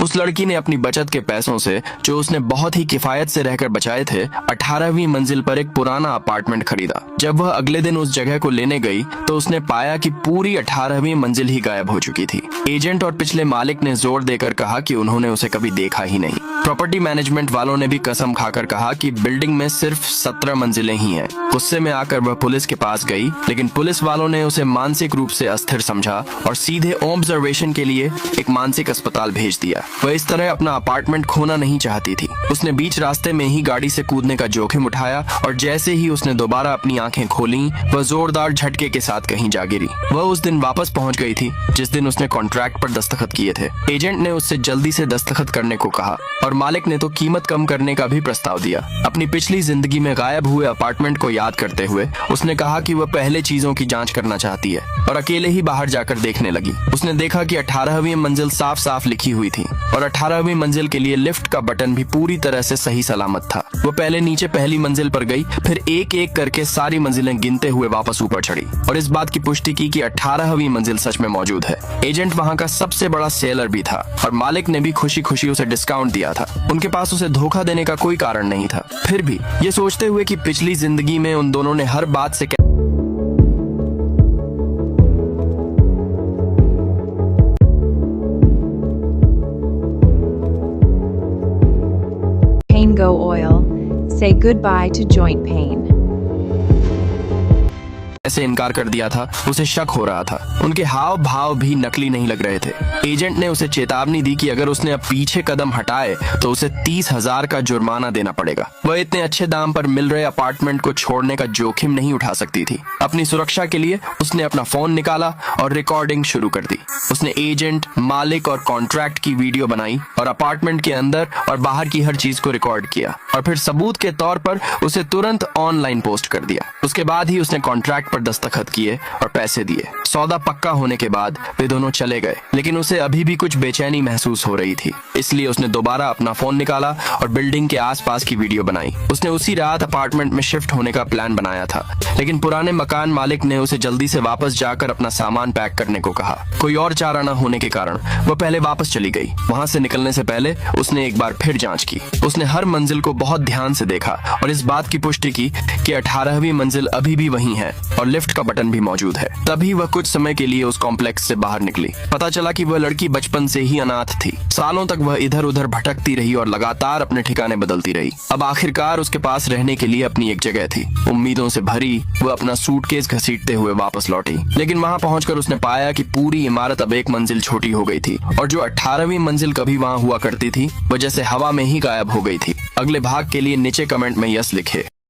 उस लड़की ने अपनी बचत के पैसों से, जो उसने बहुत ही किफायत से रहकर बचाए थे, 18वीं मंजिल पर एक पुराना अपार्टमेंट खरीदा। जब वह अगले दिन उस जगह को लेने गई तो उसने पाया कि पूरी 18वीं मंजिल ही गायब हो चुकी थी। एजेंट और पिछले मालिक ने जोर देकर कहा कि उन्होंने उसे कभी देखा ही नहीं। प्रॉपर्टी मैनेजमेंट वालों ने भी कसम खाकर कहा कि बिल्डिंग में सिर्फ 17 मंजिलें ही हैं। गुस्से में आकर वह पुलिस के पास गई, लेकिन पुलिस वालों ने उसे मानसिक रूप से अस्थिर समझा और सीधे ऑब्जर्वेशन के लिए एक मानसिक अस्पताल भेज दिया। वह इस तरह अपना अपार्टमेंट खोना नहीं चाहती थी। उसने बीच रास्ते में ही गाड़ी से कूदने का जोखिम उठाया और जैसे ही उसने दोबारा अपनी आंखें खोली, वह जोरदार झटके के साथ कहीं जा गिरी। वह उस दिन वापस पहुंच गई थी जिस दिन उसने कॉन्ट्रैक्ट पर दस्तखत किए थे। एजेंट ने उससे जल्दी से दस्तखत करने को कहा और मालिक ने तो कीमत कम करने का भी प्रस्ताव दिया। अपनी पिछली जिंदगी में गायब हुए अपार्टमेंट को याद करते हुए उसने कहा कि वह पहले चीजों की जांच करना चाहती है और अकेले ही बाहर जाकर देखने लगी। उसने देखा कि 18वीं मंजिल साफ साफ लिखी हुई थी और 18वीं मंजिल के लिए लिफ्ट का बटन भी पूरी तरह से सही सलामत था। वो पहले नीचे पहली मंजिल पर गई, फिर एक एक करके सारी मंजिलें गिनते हुए वापस ऊपर चढ़ी और इस बात की पुष्टि की कि 18वीं मंजिल सच में मौजूद है। एजेंट वहाँ का सबसे बड़ा सेलर भी था और मालिक ने भी खुशी खुशी उसे डिस्काउंट दिया था। उनके पास उसे धोखा देने का कोई कारण नहीं था। फिर भी ये सोचते हुए कि पिछली जिंदगी में उन दोनों ने हर बात से Pain Go Oil. Say goodbye to joint pain. ऐसे इनकार कर दिया था, उसे शक हो रहा था। उनके हाव भाव भी नकली नहीं लग रहे थे। एजेंट ने उसे चेतावनी दी कि अगर उसने अब पीछे कदम हटाए तो उसे 30,000 का जुर्माना देना पड़ेगा। वह इतने अच्छे दाम पर मिल रहे अपार्टमेंट को छोड़ने का जोखिम नहीं उठा सकती थी। अपनी सुरक्षा के लिए उसने अपना फोन निकाला और रिकॉर्डिंग शुरू कर दी। उसने एजेंट, मालिक और कॉन्ट्रैक्ट की वीडियो बनाई और अपार्टमेंट के अंदर और बाहर की हर चीज को रिकॉर्ड किया और फिर सबूत के तौर पर उसे तुरंत ऑनलाइन पोस्ट कर दिया। उसके बाद ही उसने कॉन्ट्रैक्ट पर दस्तखत किए और पैसे दिए। सौदा पक्का होने के बाद वे दोनों चले गए, लेकिन उसे अभी भी कुछ बेचैनी महसूस हो रही थी। इसलिए उसने दोबारा अपना फोन निकाला और बिल्डिंग के आसपास की वीडियो बनाई। उसने उसी रात अपार्टमेंट में शिफ्ट होने का प्लान बनाया था, लेकिन पुराने मकान मालिक ने उसे जल्दी से वापस जाकर अपना सामान पैक करने को कहा। कोई और चारा न होने के कारण वह पहले वापस चली गई। वहां से निकलने से पहले उसने एक बार फिर जांच की। उसने हर मंजिल को बहुत ध्यान से देखा और इस बात की पुष्टि की कि 18वीं मंजिल अभी भी वहीं है और लिफ्ट का बटन भी मौजूद है। तभी वह कुछ समय के लिए उस कॉम्प्लेक्स से बाहर निकली। पता चला कि वह लड़की बचपन से ही अनाथ थी। सालों तक वह इधर उधर भटकती रही और लगातार अपने ठिकाने बदलती रही। अब आखिरकार उसके पास रहने के लिए अपनी एक जगह थी। उम्मीदों से भरी वह अपना सूटकेस घसीटते हुए वापस लौटी, लेकिन वहां पहुंचकर उसने पाया कि पूरी इमारत अब एक मंजिल छोटी हो गई थी और जो 18वीं मंजिल कभी वहां हुआ करती थी वह जैसे हवा में ही गायब हो गई थी। अगले भाग के लिए नीचे कमेंट में यस लिखे।